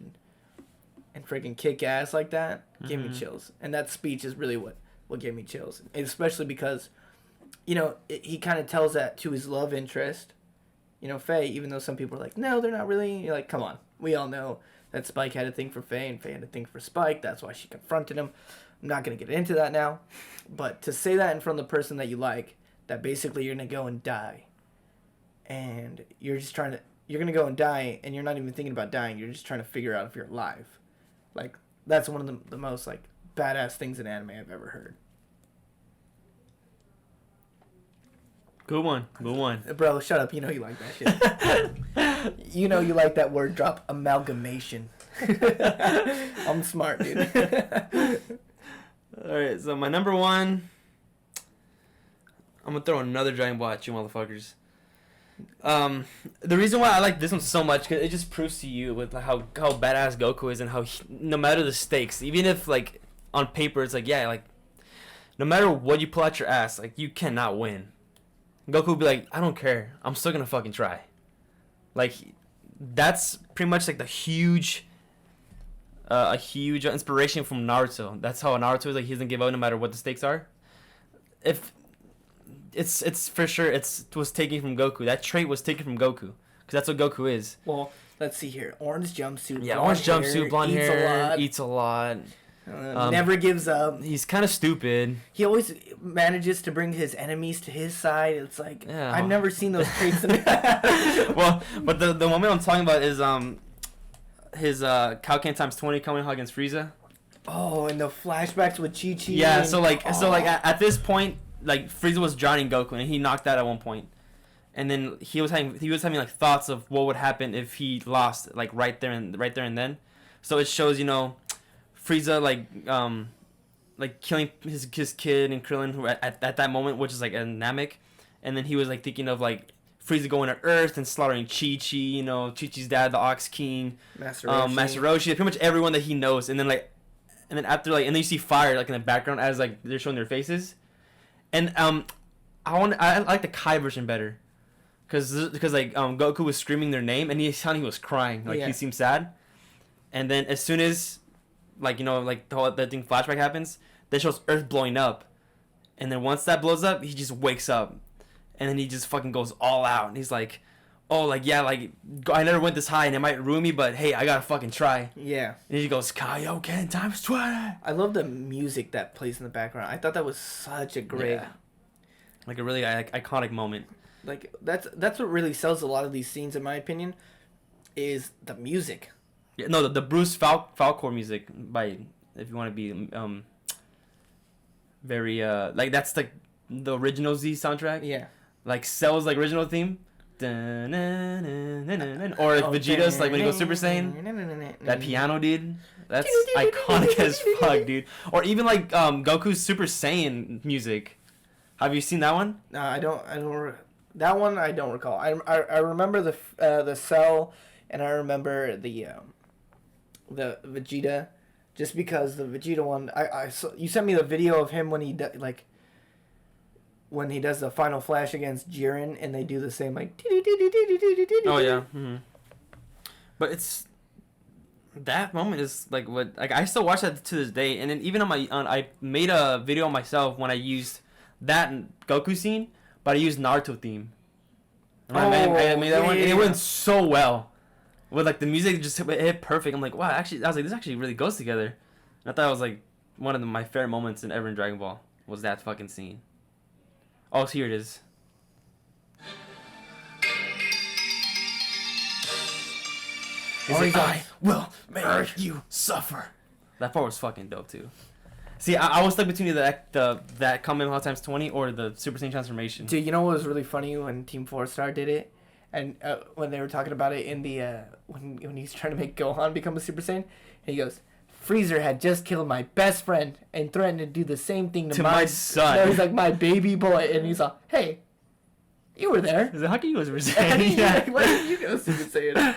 and freaking kick ass like that gave me chills. And that speech is really what gave me chills. And especially because, he kind of tells that to his love interest, Faye, even though some people are like, no, they're not really. You're like, come on. We all know that Spike had a thing for Faye and Faye had a thing for Spike. That's why she confronted him. I'm not going to get into that now. But to say that in front of the person that you like, that basically you're going to go and die. And you're going to go and die, and you're not even thinking about dying. You're just trying to figure out if you're alive. Like, that's one of the most, like, badass things in anime I've ever heard. Good one. Bro, shut up. You know you like that shit. You like that word drop, amalgamation. I'm smart, dude. Alright, so my number 1, I'm gonna throw another Dragon Ball at you motherfuckers. The reason why I like this one so much, cause it just proves to you with how badass Goku is, and how no matter the stakes, even if like on paper it's like, yeah, like no matter what you pull out your ass, like you cannot win. Goku would be like, I don't care, I'm still gonna fucking try. Like that's pretty much like a huge inspiration from Naruto. That's how Naruto is, like he doesn't give up no matter what the stakes are. If it's for sure it was taken from Goku. That trait was taken from Goku because that's what Goku is. Well, let's see here. Orange jumpsuit. Yeah, orange jumpsuit, blonde hair, eats a lot. Never gives up. He's kind of stupid. He always manages to bring his enemies to his side. It's like, yeah. I've never seen those traits in Well, but the moment I'm talking about is his Kaioken times 20 coming against Frieza. Oh, and the flashbacks with Chi-Chi. Yeah, so at this point, like Frieza was drowning Goku and he knocked out at one point. and then he was having like thoughts of what would happen if he lost, like right there and then. So it shows, Frieza like killing his kid and Krillin who at that moment, which is like a Namek, and then he was like thinking of like Frieza going to Earth and slaughtering Chi-Chi, Chi-Chi's dad, the Ox King, Master Roshi, pretty much everyone that he knows, and then after and then you see fire like in the background as like they're showing their faces, and I like the Kai version better, because like Goku was screaming their name and he was crying, like he seemed sad, and then as soon as like that thing flashback happens, then shows Earth blowing up, and then once that blows up, he just wakes up, and then he just fucking goes all out, and he's like, oh, like, yeah, like, I never went this high, and it might ruin me, but hey, I gotta fucking try. Yeah. And he goes, Kaioken times 20. I love the music that plays in the background. I thought that was such a great, like a really iconic moment. Like that's what really sells a lot of these scenes, in my opinion, is the music. Yeah, no, the Bruce Falcor music by, if you want to be very like that's like the original Z soundtrack. Yeah. Like Cell's like original theme. Or like Vegeta's like when he goes Super Saiyan. That piano, dude. That's iconic as fuck, dude. Or even like Goku's Super Saiyan music. Have you seen that one? No, I don't. That one I don't recall. I remember the Cell, and I remember the Vegeta, just because the Vegeta one. I saw, you sent me the video of him when he when he does the final flash against Jiren, and they do the same like. Oh yeah. Mm-hmm. But it's that moment is like what I still watch that to this day, and then even I made a video myself when I used that Goku scene, but I used Naruto theme. I made that one, and it went so well. With like the music just hit perfect. I'm like, wow, actually, I was like, this actually really goes together. And I thought it was like one of my favorite moments ever in Dragon Ball was that fucking scene. Oh, so here it is. I will make you suffer. That part was fucking dope too. See, I was stuck between that Kamehameha times 20 or the Super Saiyan transformation. Dude, you know what was really funny when Team 4-Star did it? And when they were talking about it in the when he's trying to make Gohan become a Super Saiyan, he goes, Freezer had just killed my best friend and threatened to do the same thing to my son. No, he's like, my baby boy, and he's like, hey, you were there. He's like, how can you go Super Saiyan? Yeah. Why did you go Super Saiyan?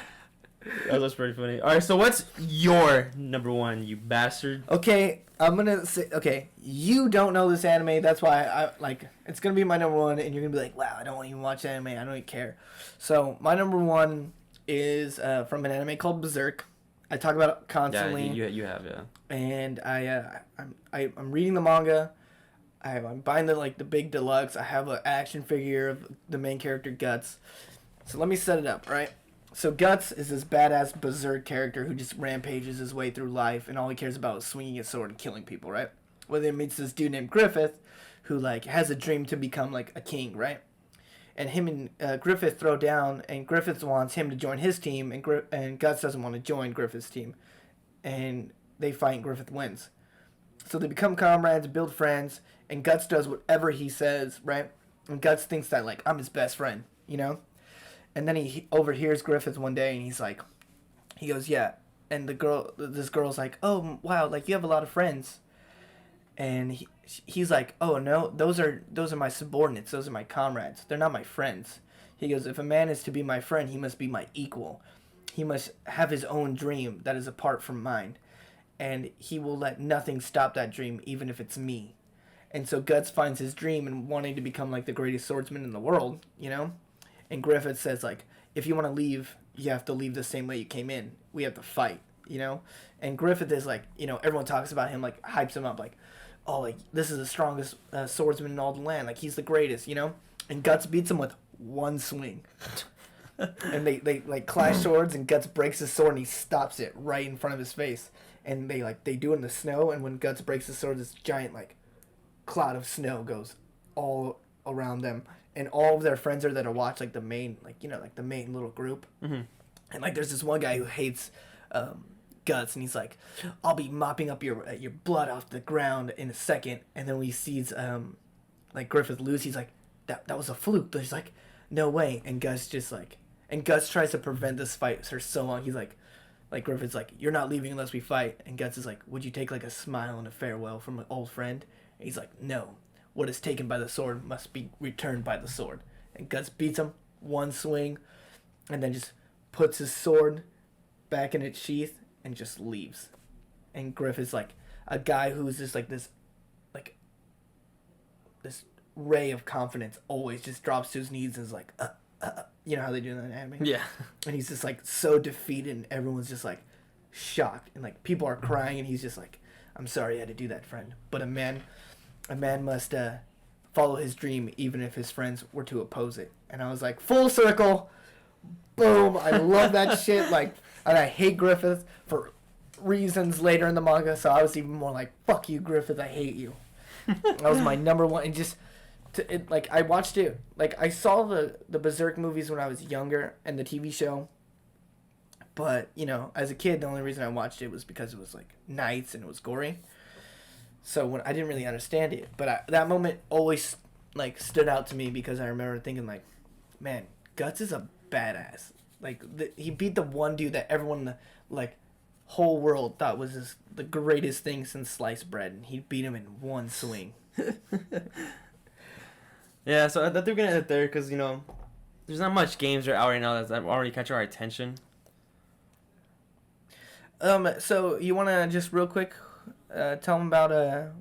That was pretty funny. All right, so what's your number one, you bastard? Okay, I'm gonna say. Okay, you don't know this anime. That's why I like. It's gonna be my number one, and you're gonna be like, "Wow, I don't even watch anime. I don't even care." So my number one is from an anime called Berserk. I talk about it constantly. Yeah, you have, yeah. And I'm reading the manga. I'm buying the big deluxe. I have an action figure of the main character Guts. So let me set it up, right? So Guts is this badass berserk character who just rampages his way through life, and all he cares about is swinging his sword and killing people, right? Well, then he meets this dude named Griffith, who like has a dream to become like a king, right? And him and Griffith throw down, and Griffith wants him to join his team, and Guts doesn't want to join Griffith's team, and they fight, and Griffith wins. So they become comrades, build friends, and Guts does whatever he says, right? And Guts thinks that like I'm his best friend, you know? And then he overhears Griffith one day, and he's like, he goes, yeah. And this girl's like, oh, wow, like you have a lot of friends. And he's like, oh, no, those are my subordinates. Those are my comrades. They're not my friends. He goes, if a man is to be my friend, he must be my equal. He must have his own dream that is apart from mine. And he will let nothing stop that dream, even if it's me. And so Guts finds his dream in wanting to become like the greatest swordsman in the world, you know? And Griffith says, like, if you want to leave, you have to leave the same way you came in. We have to fight, you know? And Griffith is, like, you know, everyone talks about him, like, hypes him up, like, oh, like, this is the strongest swordsman in all the land. Like, he's the greatest, you know? And Guts beats him with one swing. And they like, clash swords, and Guts breaks his sword, and he stops it right in front of his face. And they do it in the snow, and when Guts breaks his sword, this giant, like, cloud of snow goes all around them. And all of their friends are there to watch, like the main, like, you know, like the main little group. Mm-hmm. And like, there's this one guy who hates Guts, and he's like, "I'll be mopping up your blood off the ground in a second." And then when he sees like Griffith lose, he's like, "That was a fluke." But he's like, no way. And Gus tries to prevent this fight for so long. He's like Griffith's like, you're not leaving unless we fight. And Gus is like, would you take like a smile and a farewell from an old friend? And he's like, no. What is taken by the sword must be returned by the sword. And Gus beats him one swing, and then just puts his sword back in its sheath and just leaves. And Griffith's like a guy who's just like this ray of confidence, always just drops to his knees and is like, you know how they do in the anime? Yeah. And he's just like so defeated, and everyone's just like shocked, and like people are crying, and he's just like, I'm sorry I had to do that, friend. But a man must follow his dream even if his friends were to oppose it. And I was like, full circle, boom. I love that shit. Like, and I hate Griffith for reasons later in the manga, so I was even more like, fuck you, Griffith, I hate you. That was my number one. And just I watched it, like I saw the Berserk movies when I was younger and the TV show, but you know, as a kid, the only reason I watched it was because it was like knights and it was gory. So when I didn't really understand it, but that moment always like stood out to me because I remember thinking like, man, Guts is a badass. Like he beat the one dude that everyone in the like whole world thought was just the greatest thing since sliced bread, and he beat him in one swing. Yeah, so I thought they were gonna end it there because, you know, there's not much games that are out right now that already catch our attention. So you wanna just real quick tell them about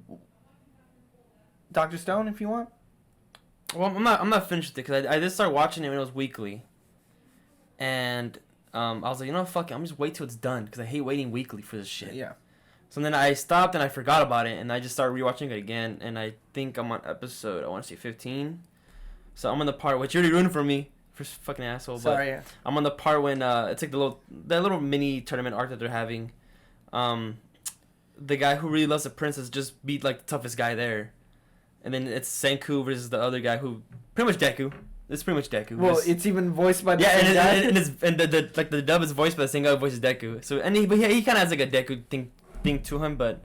Dr. Stone if you want? Well, I'm not finished with it because I just started watching it when it was weekly, and I was like, you know, fuck it, I'm just wait till it's done because I hate waiting weekly for this shit. Yeah. So then I stopped and I forgot about it, and I just started rewatching it again, and I think I'm on episode, I want to say 15. So I'm on the part, which you're already ruined for me, for fucking asshole. Sorry. But I'm on the part when it's like that little mini tournament arc that they're having. The guy who really loves the princess just beat like the toughest guy there, and then it's Senku versus the other guy who pretty much Deku. It's pretty much Deku. Well, it's even voiced by the yeah, same guy. and the dub is voiced by the same guy who voices Deku. So he kind of has like a Deku thing to him, but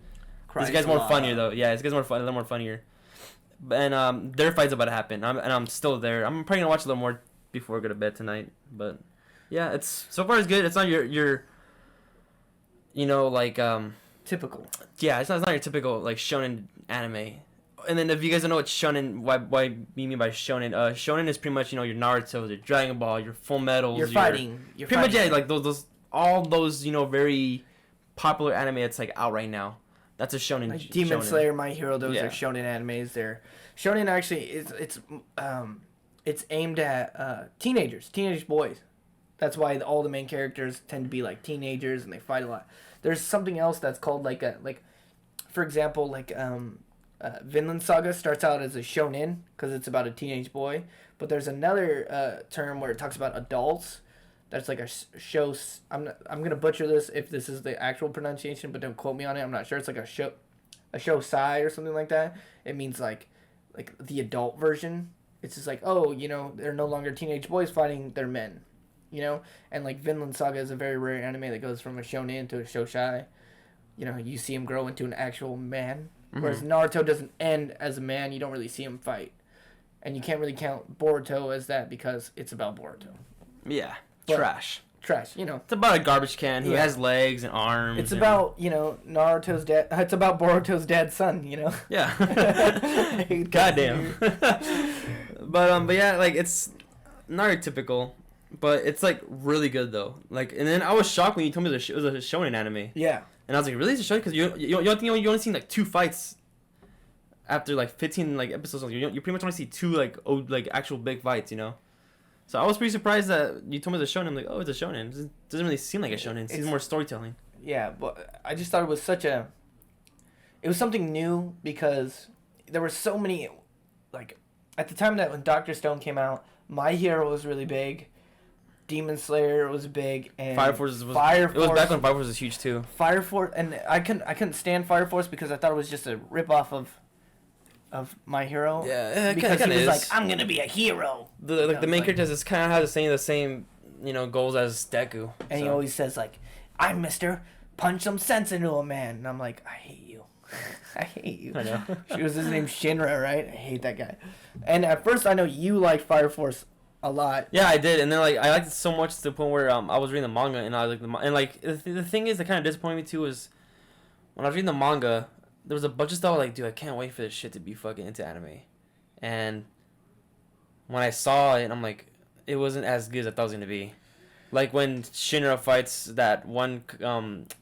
this guy's more funnier though. Yeah, this guy's more fun, a little more funnier. And their fight's about to happen. I'm still there. I'm probably gonna watch a little more before I go to bed tonight. But yeah, it's so far it's good. It's not your you know, like typical. Yeah, it's not your typical like shonen anime. And then if you guys don't know what shonen, why we mean by shonen, shonen is pretty much, you know, your Naruto, your Dragon Ball, your Full Metals. You're fighting. Pretty much, yeah, like all those, you know, very popular anime that's like out right now. That's a shonen. Like Demon shonen. Slayer, My Hero, those Yeah. are shonen animes. They're shonen actually it's aimed at teenage boys. That's why all the main characters tend to be like teenagers and they fight a lot. There's something else that's called for example, Vinland Saga starts out as a shonen because it's about a teenage boy, but there's another term where it talks about adults. That's like a show. I'm gonna butcher this if this is the actual pronunciation, but don't quote me on it. I'm not sure. It's like a show side or something like that. It means like the adult version. It's just like, oh, you know, they're no longer teenage boys fighting, they're men, you know. And like Vinland Saga is a very rare anime that goes from a shonen to a shosai. You know, you see him grow into an actual man. Whereas Naruto doesn't end as a man. You don't really see him fight. And you can't really count Boruto as that because it's about Boruto. Yeah. But Trash, you know. It's about a garbage can who has legs and arms. It's about, you know, Naruto's dad. It's about Boruto's dad's son, you know. Yeah. Goddamn. But yeah, like it's not your typical, but it's like really good though. Like, and then I was shocked when you told me it was a shonen anime. Yeah. And I was like, really? It's a shonen? Because you only seen like 2 fights after like 15 like episodes. You pretty much only see 2 like actual big fights, you know. So I was pretty surprised that you told me it's a shonen. I'm like, oh, it's a shonen. It doesn't really seem like a shonen. It seems more storytelling. Yeah, but I just thought it was it was something new because there were so many, like, at the time that when Dr. Stone came out, My Hero was really big, Demon Slayer was big, and Fire Force was Fire Force. It was back when Fire Force was huge too. Fire Force, and I couldn't stand Fire Force because I thought it was just a ripoff of My Hero. Yeah, because he was like, I'm gonna be a hero. The main character just kind of has the same you know goals as Deku. And he always says like, I'm Mr. Punch some sense into a man, and I'm like, I hate you. I hate you. I know. She was his name Shinra, right? I hate that guy. And at first I know you liked Fire Force a lot. Yeah, I did, and then like I liked it so much to the point where I was reading the manga, and I was like and like the thing is that kind of disappointed me too was when I was reading the manga, there was a bunch of stuff like, dude, I can't wait for this shit to be fucking into anime, and when I saw it, I'm like, it wasn't as good as I thought it was gonna be. Like when Shinra fights that one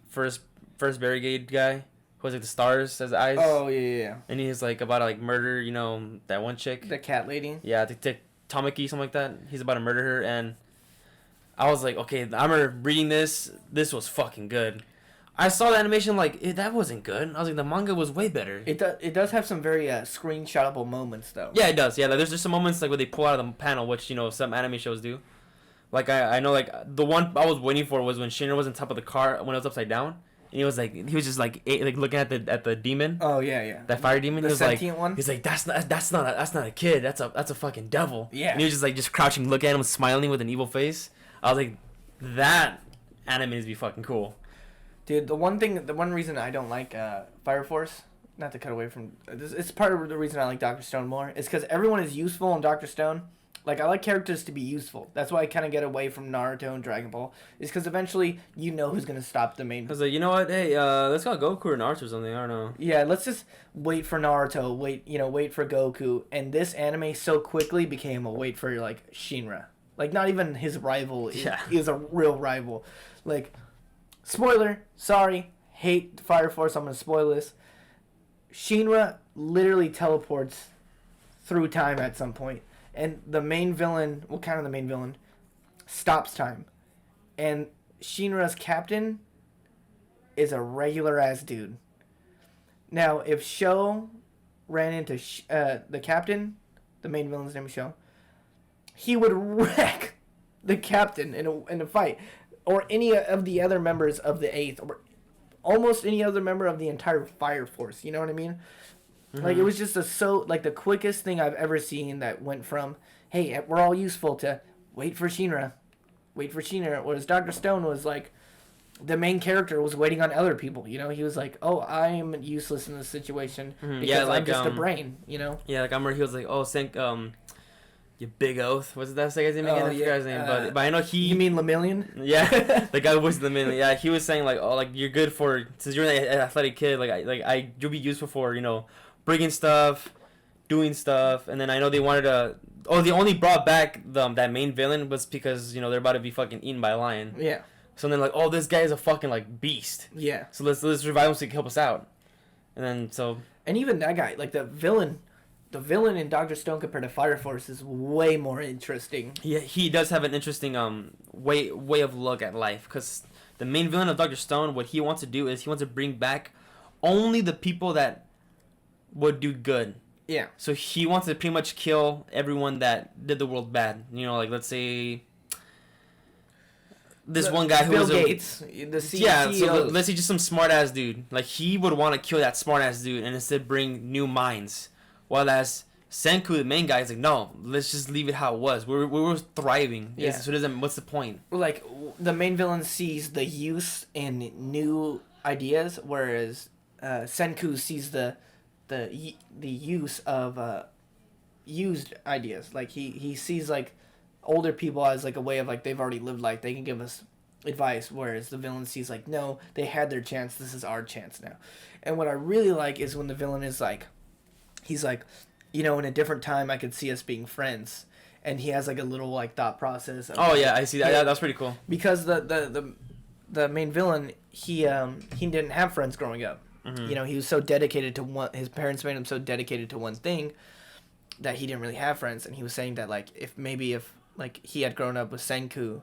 first barricade guy who has like the stars as eyes. Oh yeah. And he's like about to like murder, that one chick. The cat lady. Yeah, Tamaki, something like that. He's about to murder her, and I was like, okay, I remember reading this. This was fucking good. I saw the animation like that wasn't good. I was like, the manga was way better. It does have some very screenshotable moments though. Yeah, it does. Yeah, like, there's just some moments like where they pull out of the panel, which some anime shows do. Like I know like the one I was waiting for was when Shinra was on top of the car when it was upside down, and he was just like looking at the demon. Oh yeah. That fire demon. The he was sentient like, one. He's like that's not a kid. That's a fucking devil. Yeah. And he was just crouching, looking at him, smiling with an evil face. I was like, that anime is be fucking cool. Dude, the one reason I don't like Fire Force, not to cut away from this, it's part of the reason I like Dr. Stone more, is because everyone is useful in Dr. Stone. Like, I like characters to be useful. That's why I kind of get away from Naruto and Dragon Ball. Is because eventually you know who's going to stop the main... I was like, you know what? Hey, let's call Goku or Naruto or something. I don't know. Yeah, let's just wait for Naruto, wait for Goku. And this anime so quickly became a wait for, like, Shinra. Like, not even his rival is a real rival. Like, spoiler, sorry, hate Fire Force, I'm going to spoil this. Shinra literally teleports through time at some point. And the main villain, well, kind of the main villain, stops time. And Shinra's captain is a regular-ass dude. Now, if Sho ran into the captain, the main villain's name is Sho, he would wreck the captain in a fight. Or any of the other members of the 8th, or almost any other member of the entire Fire Force, you know what I mean? Mm-hmm. Like, it was just the quickest thing I've ever seen that went from, hey, we're all useful, to wait for Shinra. Whereas Dr. Stone was like, the main character was waiting on other people, he was like, oh, I'm useless in this situation because I'm just a brain, Yeah, like I remember he was like, oh, you big oath. What's that guy's name again? I forgot his name, but I know he... You mean Lemillion? Yeah, the guy was Lemillion. Yeah, he was saying like, oh, like you're good for, since you're an athletic kid, you'll be useful for, bringing stuff, doing stuff, and then I know they wanted to... Oh, they only brought back that main villain was because, they're about to be fucking eaten by a lion. Yeah. So then like, oh, this guy is a fucking like beast. Yeah. So let's revive him so he can help us out. And then so... And even that guy, like the villain in Dr. Stone compared to Fire Force is way more interesting. Yeah, he does have an interesting way of look at life, because the main villain of Dr. Stone, what he wants to do is he wants to bring back only the people that would do good. Yeah. So he wants to pretty much kill everyone that did the world bad. Like let's say this one guy who Bill was Gates, the CEO. Yeah, so let's say just some smart ass dude. Like he would want to kill that smart ass dude and instead bring new minds. While as Senku, the main guy, is like, no, let's just leave it how it was. We were thriving. Yeah. So what's the point? Like, the main villain sees the use in new ideas, whereas Senku sees the use of used ideas. Like, he sees, like, older people as, like, a way of, like, they've already lived life. They can give us advice, whereas the villain sees, like, no, they had their chance. This is our chance now. And what I really like is when the villain is, like, he's like, in a different time, I could see us being friends, and he has like a little like thought process. Oh yeah, I see that. Yeah, that's pretty cool. Because the main villain, he didn't have friends growing up. Mm-hmm. He was so dedicated to one. His parents made him so dedicated to one thing that he didn't really have friends. And he was saying that like if like he had grown up with Senku,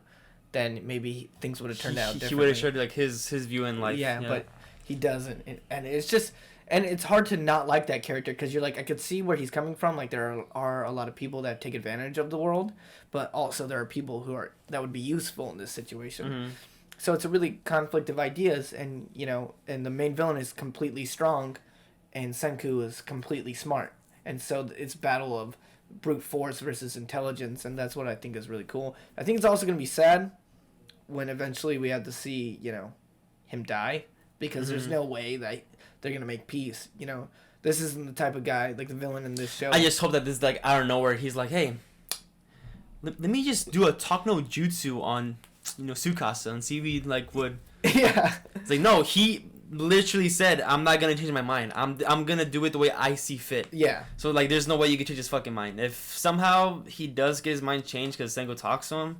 then maybe things would have turned out differently. He would have showed like his view in life. Yeah, but he doesn't, and it's just. And it's hard to not like that character because you're like, I could see where he's coming from. Like, there are a lot of people that take advantage of the world, but also there are people that would be useful in this situation. Mm-hmm. So it's a really conflict of ideas, and and the main villain is completely strong, and Senku is completely smart, and so it's battle of brute force versus intelligence, and that's what I think is really cool. I think it's also going to be sad when eventually we have to see him die, because there's no way that they're gonna make peace. This isn't the type of guy like the villain in this show. I just hope that this like out of nowhere he's like, hey, let me just do a talk no jutsu on, Tsukasa and see if he like would. Yeah. It's like, no, he literally said, I'm not gonna change my mind. I'm gonna do it the way I see fit. Yeah. So like, there's no way you can change his fucking mind. If somehow he does get his mind changed because Sengo talks to him,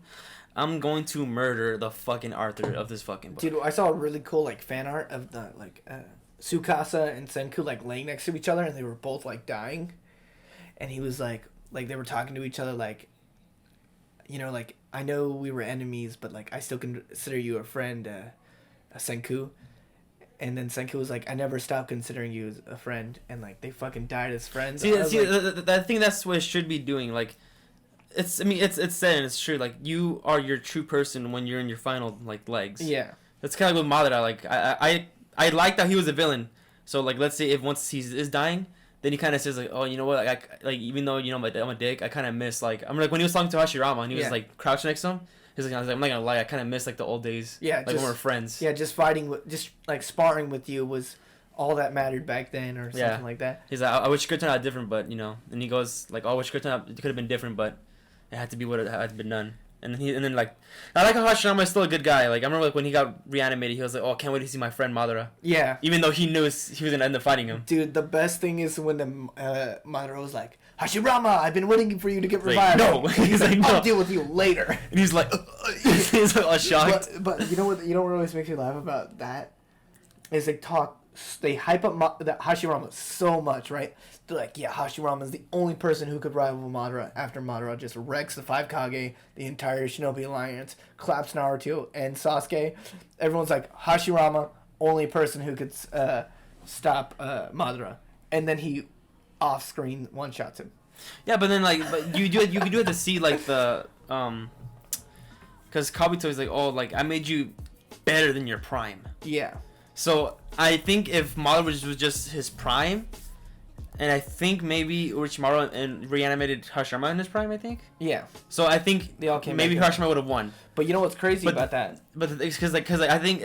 I'm going to murder the fucking author of this fucking book. Dude, I saw a really cool like fan art of the Tsukasa and Senku like laying next to each other, and they were both like dying, and he was like they were talking to each other like, like, I know we were enemies, but like I still consider you a friend, Senku. And then Senku was like, I never stopped considering you as a friend, and like they fucking died as friends. See, like, I think that's what it should be doing. Like, it's said and it's true. Like, you are your true person when you're in your final like legs. Yeah. That's kind of like with Madara. Like, I like that he was a villain. So like, let's say if once he is dying, then he kind of says like, oh, you know what? Like even though I'm a dick, I kind of miss like like when he was talking to Hashirama and he was like crouched next to him. He's like, I'm not gonna lie, I kind of miss like the old days. Yeah, like just, when we were friends. Yeah, just like sparring with you was all that mattered back then, or something like that. He's like, I wish it could turn out different, but and he goes like, oh, I wish it could have been different, but it had to be what it had been done. And then like, I like how Hashirama is still a good guy. Like I remember like when he got reanimated, he was like, oh, I can't wait to see my friend Madara. Yeah. Even though he knew he was gonna end up fighting him. Dude, the best thing is when the Madara was like, Hashirama, I've been waiting for you to get revived. Like, no. He's like, no. I'll deal with you later. And he's like, he's like all shocked. But you know what? You know what always makes me laugh about that is they hype up that Hashirama so much, right? They're like, yeah, Hashirama is the only person who could rival Madara after Madara just wrecks the 5 Kage, the entire Shinobi Alliance, claps Naruto and Sasuke. Everyone's like, Hashirama, only person who could stop Madara. And then he off-screen one-shots him. Yeah, but then but you do have to see like the because Kabuto is like, oh, like I made you better than your prime. Yeah. So I think if Madara was just his prime, and I think maybe Orochimaru and reanimated Hashirama in his prime, I think. Yeah. So I think they all came maybe back Hashirama would have won. But you know what's crazy about that? But it's because I think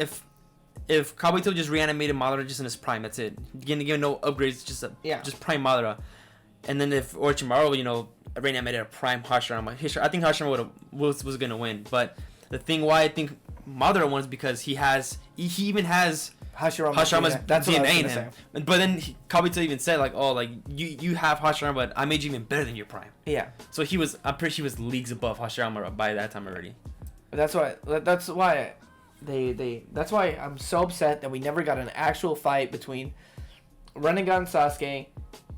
if Kabuto just reanimated Madara just in his prime, that's it. Getting no upgrades, just prime Madara. And then if Orochimaru, reanimated a prime Hashirama, I think Hashirama was gonna win. But the thing why I think Madara won is because he even has Hashirama's DNA in him. But then Kabuto even said like, oh, like you have Hashirama, but I made you even better than your prime. Yeah. So I'm pretty sure he was leagues above Hashirama by that time already. That's why I'm so upset that we never got an actual fight between Rinnegan Sasuke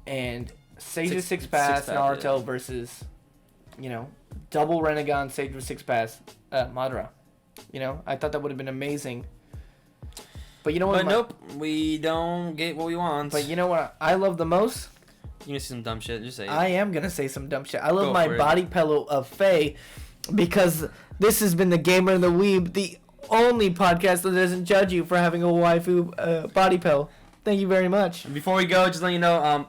and Sage of Six Paths Naruto versus, double Rinnegan Sage of Six Paths Madara. I thought that would have been amazing. But you know what? But nope, we don't get what we want. But you know what I love the most? You gonna say some dumb shit? Just say it. I am gonna say some dumb shit. I love my body pillow of Faye because this has been the Gamer and the Weeb, the only podcast that doesn't judge you for having a waifu body pill. Thank you very much. And before we go, just let you know,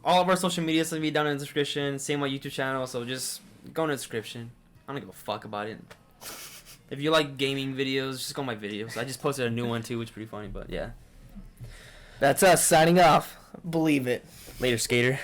all of our social media will be down in the description. Same my YouTube channel, so just go in the description. I don't give a fuck about it. If you like gaming videos, just go on my videos. I just posted a new one too, which is pretty funny, but yeah. That's us signing off. Believe it. Later, skater.